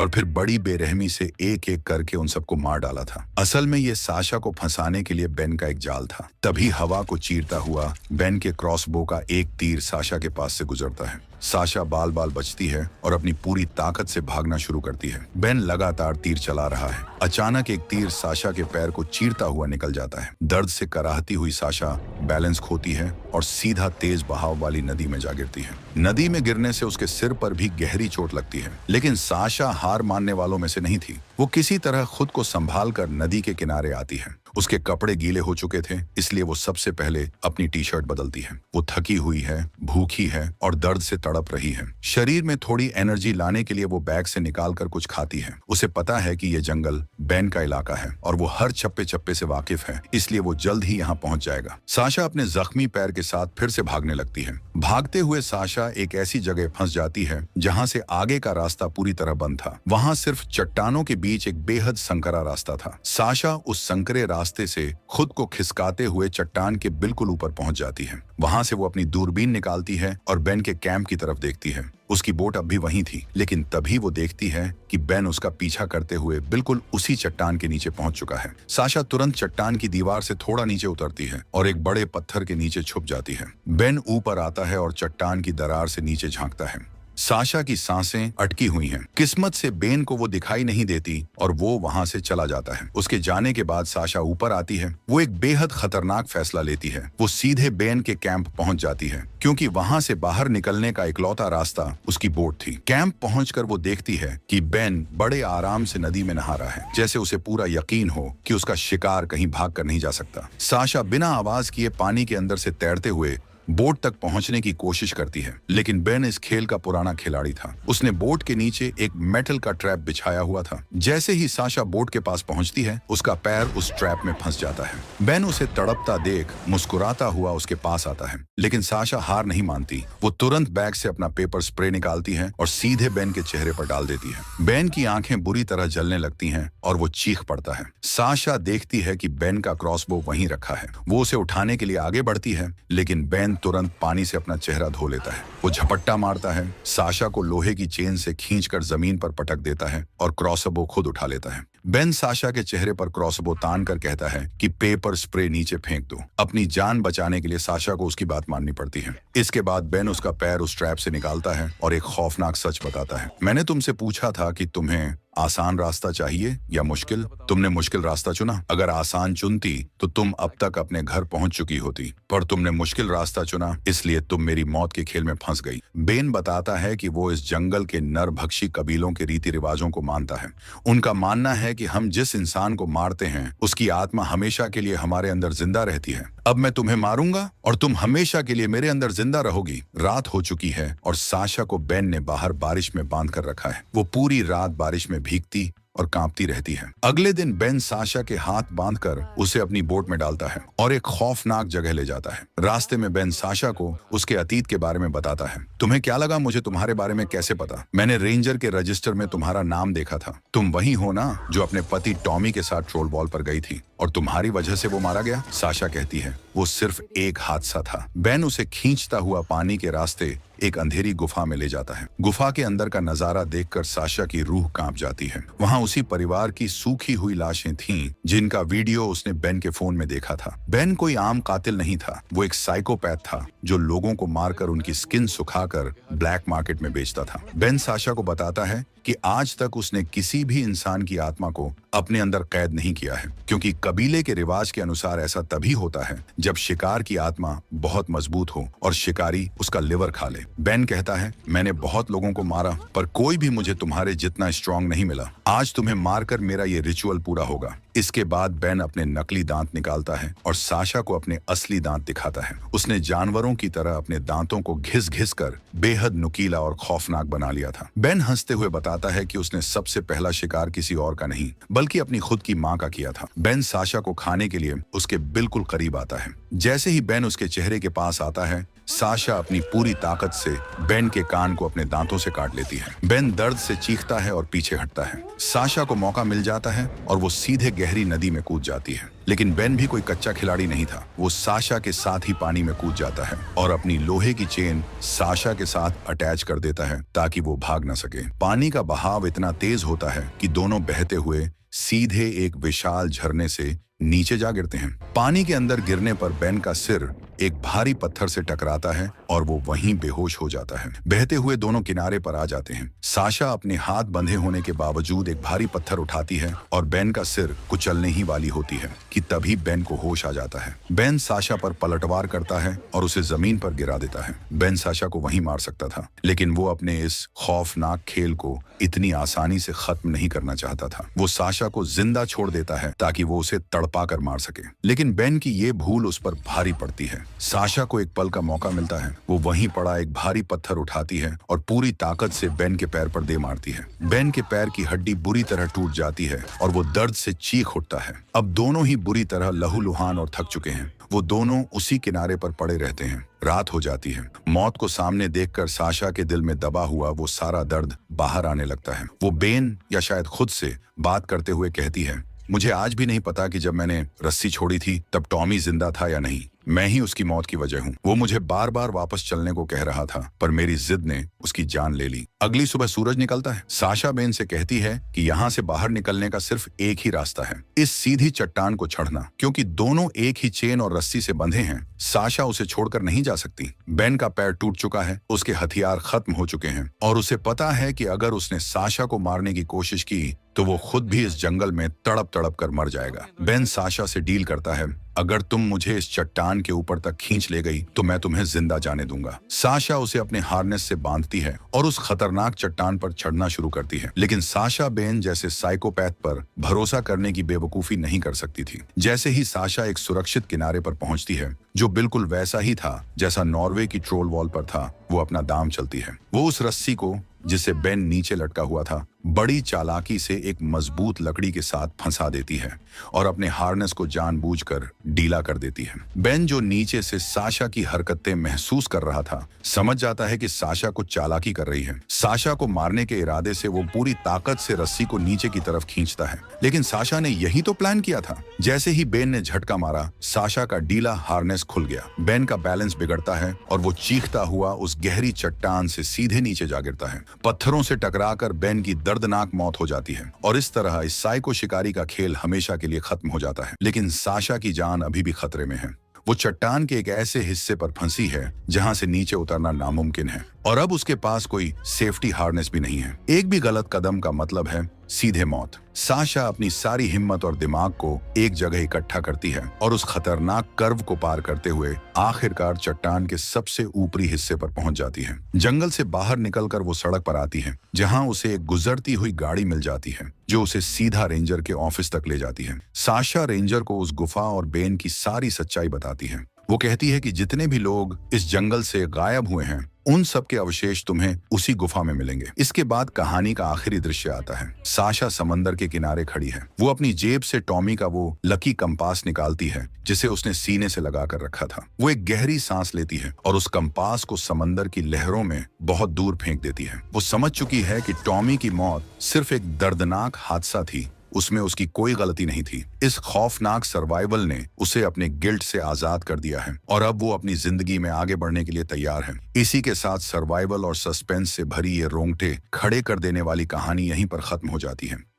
और फिर बड़ी बेरहमी से एक एक करके उन सबको मार डाला था। असल में ये साशा को फंसाने के लिए बेन का एक जाल था। तभी हवा को चीरता हुआ बेन के क्रॉसबो का एक तीर साशा के पास से गुजरता है। साशा बाल बाल बचती है और अपनी पूरी ताकत से भागना शुरू करती है। बेन लगातार तीर चला रहा है। अचानक एक तीर साशा के पैर को चीरता हुआ निकल जाता है। दर्द से कराहती हुई साशा बैलेंस खोती है और सीधा तेज बहाव वाली नदी में जा गिरती है। नदी में गिरने से उसके सिर पर भी गहरी चोट लगती है, लेकिन साशा हार मानने वालों में से नहीं थी। वो किसी तरह खुद को संभाल कर नदी के किनारे आती है। उसके कपड़े गीले हो चुके थे, इसलिए वो सबसे पहले अपनी टी शर्ट बदलती है। वो थकी हुई है, भूखी है और दर्द से तड़प रही है। शरीर में थोड़ी एनर्जी लाने के लिए वो बैग से निकालकर कुछ खाती है। उसे पता है कि ये जंगल बेन का इलाका है और वो हर चप्पे चप्पे से वाकिफ है, इसलिए वो जल्द ही यहाँ पहुंच जाएगा। साशा अपने जख्मी पैर के साथ फिर से भागने लगती है। भागते हुए साशा एक ऐसी जगह फंस जाती है जहाँ से आगे का रास्ता पूरी तरह बंद था। वहाँ सिर्फ चट्टानों के बीच एक बेहद संकरा रास्ता था। साशा उस संकरे रास्ते से खुद को खिसकाते हुए चट्टान के बिल्कुल ऊपर पहुंच जाती है। वहां से वो अपनी दूरबीन निकालती है और बेन के कैंप की तरफ देखती है। उसकी बोट अब भी वहीं थी, लेकिन तभी वो देखती है कि बेन उसका पीछा करते हुए बिल्कुल उसी चट्टान के नीचे पहुंच चुका है। साशा तुरंत चट्टान की दीवार से थोड़ा नीचे उतरती है और एक बड़े पत्थर के नीचे छुप जाती है। बेन ऊपर आता है और चट्टान की दरार से नीचे झांकता है। साशा की सांसें अटकी हुई हैं। किस्मत से बेन को वो दिखाई नहीं देती और वो वहां से चला जाता है। उसके जाने के बाद साशा ऊपर आती है। वो एक बेहद खतरनाक फैसला लेती है। वो सीधे बेन के कैंप पहुंच जाती है, क्योंकि वहां से बाहर निकलने का इकलौता रास्ता उसकी बोट थी। कैंप पहुंचकर वो देखती है कि बेन बड़े आराम से नदी में नहा रहा है, जैसे उसे पूरा यकीन हो कि उसका शिकार कहीं भाग कर नहीं जा सकता। साशा बिना आवाज किए पानी के अंदर से तैरते हुए बोट तक पहुंचने की कोशिश करती है, लेकिन बेन इस खेल का पुराना खिलाड़ी था। उसने बोट के नीचे एक मेटल का ट्रैप बिछाया हुआ था। जैसे ही साशा बोट के पास पहुंचती है, उसका पैर उस ट्रैप में फंस जाता है। बेन उसे तड़पता देख मुस्कुराता हुआ उसके पास आता है, लेकिन साशा हार नहीं मानती। वो तुरंत बैग से अपना पेपर स्प्रे निकालती है और सीधे बेन के चेहरे पर डाल देती है। बेन की आंखें बुरी तरह जलने लगती हैं और वो चीख पड़ता है। साशा देखती है कि बेन का क्रॉसबो वहीं रखा है। वो उसे उठाने के लिए आगे बढ़ती है, लेकिन बेन तुरंत पानी से अपना चेहरा धो लेता है। वो झपट्टा मारता है, साशा को लोहे की चेन से खींचकर जमीन पर पटक देता है और क्रॉसबो खुद उठा लेता है। बेन साशा के चेहरे पर क्रॉसबो तान कर कहता है कि पेपर स्प्रे नीचे फेंक दो। अपनी जान बचाने के लिए साशा को उसकी बात माननी पड़ती है। इसके बाद बेन उसका पैर उस ट्रैप से निकालता है और एक खौफनाक सच बताता है। मैंने तुमसे पूछा था कि तुम्हें आसान रास्ता चाहिए या मुश्किल। तुमने मुश्किल रास्ता चुना। अगर आसान चुनती तो तुम अब तक अपने घर पहुंच चुकी होती, पर तुमने मुश्किल रास्ता चुना, इसलिए तुम मेरी मौत के खेल में फंस गई। बेन बताता है कि वो इस जंगल के नरभक्षी कबीलों के रीति रिवाजों को मानता है। उनका मानना है कि हम जिस इंसान को मारते हैं उसकी आत्मा हमेशा के लिए हमारे अंदर जिंदा रहती है। अब मैं तुम्हें मारूंगा और तुम हमेशा के लिए मेरे अंदर जिंदा रहोगी। रात हो चुकी है और साशा को बेन ने बाहर बारिश में बांध कर रखा है। वो पूरी रात बारिश में भीगती और कांपती रहती है। अगले दिन बेन साशा के हाथ बांधकर उसे अपनी बोट में डालता है और एक खौफनाक जगह ले जाता है। रास्ते में बेन साशा को उसके अतीत के बारे में बताता है। तुम्हें क्या लगा मुझे तुम्हारे बारे में कैसे पता? मैंने रेंजर के रजिस्टर में तुम्हारा नाम देखा था। तुम वही हो ना जो अपने पति टॉमी के साथ ट्रोल बॉल पर गई थी और तुम्हारी वजह से वो मारा गया? साशा कहती है वो सिर्फ एक हादसा था। बेन उसे खींचता हुआ पानी के रास्ते एक अंधेरी गुफा में ले जाता है। गुफा के अंदर का नजारा देखकर साशा की रूह कांप जाती है। वहां उसी परिवार की सूखी हुई लाशें थीं, जिनका वीडियो उसने बेन के फोन में देखा था। बेन कोई आम कातिल नहीं था। वो एक साइकोपैथ था जो लोगों को मारकर उनकी स्किन सुखाकर ब्लैक मार्केट में बेचता था। बेन साशा को बताता है कि आज तक उसने किसी भी इंसान की आत्मा को अपने अंदर कैद नहीं किया है, क्योंकि कबीले के रिवाज के अनुसार ऐसा तभी होता है जब शिकार की आत्मा बहुत मजबूत हो और शिकारी उसका लिवर खा ले। बेन कहता है मैंने बहुत लोगों को मारा, पर कोई भी मुझे तुम्हारे जितना स्ट्रांग नहीं मिला। आज तुम्हें मारकर मेरा ये रिचुअल पूरा होगा। इसके बाद बेन अपने नकली दांत निकालता है और साशा को अपने असली दांत दिखाता है। उसने जानवरों की तरह अपने दांतों को घिस घिस कर बेहद नुकीला और खौफनाक बना लिया था। बेन हंसते हुए बताता है कि उसने सबसे पहला शिकार किसी और का नहीं, बल्कि अपनी खुद की मां का किया था। बेन साशा को खाने के लिए उसके बिल्कुल करीब आता है। जैसे ही बेन उसके चेहरे के पास आता है, साशा अपनी पूरी ताकत से बेन के कान को अपने दांतों से काट लेती है। बेन दर्द से चीखता है और पीछे हटता है। साशा को मौका मिल जाता है और वो सीधे गहरी नदी में कूद जाती है। लेकिन बेन भी कोई कच्चा खिलाड़ी नहीं था। वो साशा के साथ ही पानी में कूद जाता है और अपनी लोहे की चेन साशा के साथ अटैच कर देता है ताकि वो भाग न सके। पानी का बहाव इतना तेज होता है कि दोनों बहते हुए सीधे एक विशाल झरने से नीचे जा गिरते हैं। पानी के अंदर गिरने पर बेन का सिर एक भारी पत्थर से टकराता है और वो वहीं बेहोश हो जाता है। बहते हुए दोनों किनारे पर आ जाते हैं। साशा अपने हाथ बंधे होने के बावजूद एक भारी पत्थर उठाती है और बेन का सिर कुचलने ही वाली होती है कि तभी बेन को होश आ जाता है। बेन साशा पर पलटवार करता है और उसे जमीन पर गिरा देता है। बेन साशा को वहीं मार सकता था, लेकिन वो अपने इस खौफनाक खेल को इतनी आसानी से खत्म नहीं करना चाहता था। वो साशा को जिंदा छोड़ देता है ताकि वो उसे तड़पा कर मार सके। लेकिन बेन की ये भूल उस पर भारी पड़ती है। साशा को एक पल का मौका मिलता है। वो वहीं पड़ा एक भारी पत्थर उठाती है और पूरी ताकत से बेन के पैर पर दे मारती है। बेन के पैर की हड्डी बुरी तरह टूट जाती है और वो दर्द से चीख उठता है। अब दोनों ही बुरी तरह लहूलुहान और थक चुके हैं। वो दोनों उसी किनारे पर पड़े रहते हैं। रात हो जाती है। मौत को सामने देखकर साशा के दिल में दबा हुआ वो सारा दर्द बाहर आने लगता है। वो बेन या शायद खुद से बात करते हुए कहती है, मुझे आज भी नहीं पता कि जब मैंने रस्सी छोड़ी थी तब टॉमी जिंदा था या नहीं। मैं ही उसकी मौत की वजह हूँ। वो मुझे बार बार वापस चलने को कह रहा था, पर मेरी जिद ने उसकी जान ले ली। अगली सुबह सूरज निकलता है। साशा बेन से कहती है कि यहाँ से बाहर निकलने का सिर्फ एक ही रास्ता है, इस सीधी चट्टान को चढ़ना। क्योंकि दोनों एक ही चेन और रस्सी से बंधे हैं, साशा उसे छोड़कर नहीं जा सकती। बेन का पैर टूट चुका है, उसके हथियार खत्म हो चुके हैं और उसे पता है कि अगर उसने साशा को मारने की कोशिश की तो वो खुद भी इस जंगल में तड़प तड़प कर मर जाएगा। बेन साशा से डील करता है, अगर तुम मुझे इस चट्टान के ऊपर तक खींच ले गई तो मैं तुम्हें जिंदा जाने दूंगा। साशा उसे अपने हार्नेस से बांधती है और उस खतरनाक चट्टान पर चढ़ना शुरू करती है। लेकिन साशा बेन जैसे साइकोपैथ पर भरोसा करने की बेवकूफी नहीं कर सकती थी। जैसे ही साशा एक सुरक्षित किनारे पर पहुंचती है, जो बिल्कुल वैसा ही था जैसा नॉर्वे की ट्रोल वॉल पर था, वो अपना दाम चलती है। वो उस रस्सी को जिसे बेन नीचे लटका हुआ था, बड़ी चालाकी से एक मजबूत लकड़ी के साथ फंसा देती है और अपने हार्नेस को जानबूझकर ढीला कर देती है। बेन, जो नीचे से साशा की हरकतें महसूस कर रहा था, समझ जाता है कि साशा कुछ चालाकी कर रही है। साशा को मारने के इरादे से वो पूरी ताकत से रस्सी को नीचे की तरफ खींचता है, लेकिन साशा ने यही तो प्लान किया था। जैसे ही बेन ने झटका मारा, साशा का ढीला हार्नेस खुल गया। बेन का बैलेंस बिगड़ता है और वो चीखता हुआ उस गहरी चट्टान से सीधे नीचे जा गिरता है। पत्थरों से टकराकर बेन की दर्दनाक मौत हो जाती है और इस तरह इस साइको शिकारी का खेल हमेशा के लिए खत्म हो जाता है। लेकिन साशा की जान अभी भी खतरे में है। वो चट्टान के एक ऐसे हिस्से पर फंसी है जहां से नीचे उतरना नामुमकिन है और अब उसके पास कोई सेफ्टी हार्नेस भी नहीं है। एक भी गलत कदम का मतलब है सीधे मौत। साशा अपनी सारी हिम्मत और दिमाग को एक जगह इकट्ठा करती है और उस खतरनाक कर्व को पार करते हुए आखिरकार चट्टान के सबसे ऊपरी हिस्से पर पहुंच जाती है। जंगल से बाहर निकलकर वो सड़क पर आती है, जहां उसे एक गुजरती हुई गाड़ी मिल जाती है जो उसे सीधा रेंजर के ऑफिस तक ले जाती है। साशा रेंजर को उस गुफा और बेन की सारी सच्चाई बताती है। वो कहती है कि जितने भी लोग इस जंगल से गायब हुए हैं, उन सब के अवशेष तुम्हें उसी गुफा में मिलेंगे। इसके बाद कहानी का आखिरी दृश्य आता है। साशा समंदर के किनारे खड़ी है। वो अपनी जेब से टॉमी का वो लकी कंपास निकालती है जिसे उसने सीने से लगा कर रखा था। वो एक गहरी सांस लेती है और उस कंपास को समंदर की लहरों में बहुत दूर फेंक देती है। वो समझ चुकी है कि टॉमी की मौत सिर्फ एक दर्दनाक हादसा थी, उसमें उसकी कोई गलती नहीं थी। इस खौफनाक सर्वाइवल ने उसे अपने गिल्ट से आजाद कर दिया है और अब वो अपनी जिंदगी में आगे बढ़ने के लिए तैयार है। इसी के साथ सर्वाइवल और सस्पेंस से भरी ये रोंगटे खड़े कर देने वाली कहानी यहीं पर खत्म हो जाती है।